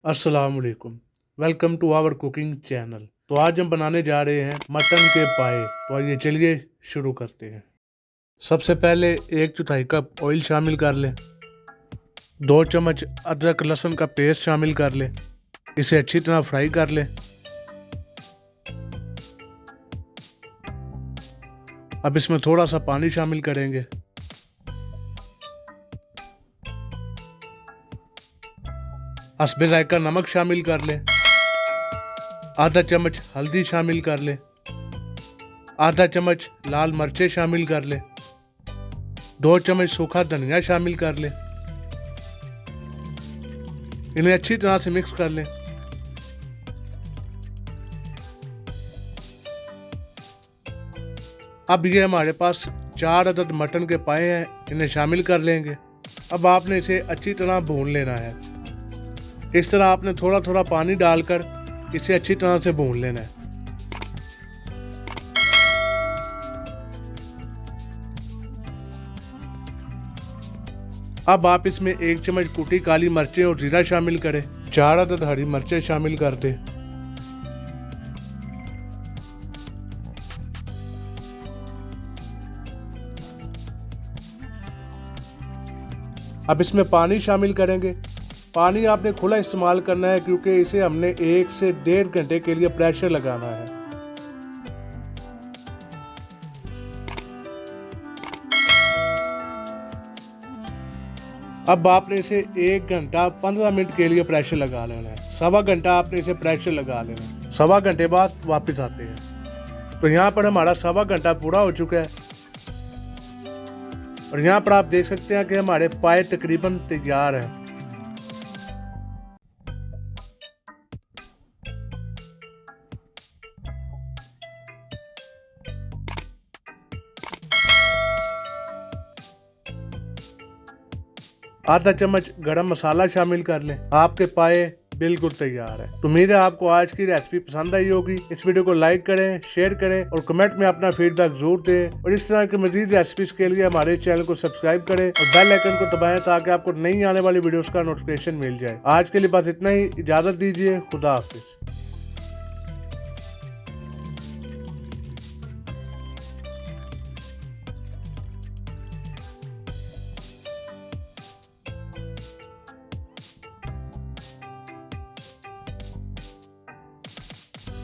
अस्सलाम वालेकुम। Welcome to our cooking channel. तो आज हम बनाने जा रहे हैं मटन के पाए। तो आइए चलिए शुरू करते हैं। सबसे पहले 1/4 कप ऑयल शामिल कर लें। 2 चम्मच अदरक लहसुन का पेस्ट शामिल कर लें। इसे अच्छी तरह फ्राई कर लें। अब इसमें थोड़ा सा पानी शामिल करेंगे। हस्बे जायका नमक शामिल कर लें। आधा चम्मच हल्दी शामिल कर लें। आधा चम्मच लाल मिर्चें शामिल कर लें। 2 चम्मच सूखा धनिया शामिल कर लें। इन्हें अच्छी तरह से मिक्स कर लें। अब ये हमारे पास 4 अदद मटन के पाए हैं, इन्हें शामिल कर लेंगे। अब आपने इसे अच्छी तरह भून लेना है। इस तरह आपने थोड़ा थोड़ा पानी डालकर इसे अच्छी तरह से भून लेना है। अब आप इसमें 1 चम्मच कुटी काली मिर्चें और जीरा शामिल करें। 4 अदद हरी मिर्चें शामिल कर दें। अब इसमें पानी शामिल करेंगे। पानी आपने खुला इस्तेमाल करना है क्योंकि इसे हमने 1 से 1.5 घंटे के लिए प्रेशर लगाना है। अब आपने इसे 1 घंटा 15 मिनट के लिए प्रेशर लगा लेना है। 1.25 घंटा आपने इसे प्रेशर लगा लेना है। 1.25 घंटे बाद वापस आते हैं। तो यहाँ पर हमारा 1.25 घंटा पूरा हो चुका है और यहाँ पर आप देख सकते हैं कि हमारे पाए तकरीबन तैयार हैं। आधा चम्मच गरम मसाला शामिल कर लें। आपके पाए बिल्कुल तैयार है। तो उम्मीद है आपको आज की रेसिपी पसंद आई होगी। इस वीडियो को लाइक करें, शेयर करें और कमेंट में अपना फीडबैक जरूर दें। और इस तरह के मजीद रेसिपीज के लिए हमारे चैनल को सब्सक्राइब करें और बेल आइकन को दबाएं ताकि आपको नई आने वाली वीडियोस का नोटिफिकेशन मिल जाए। आज के लिए बस इतना ही। इजाजत दीजिए। खुदा हाफिज।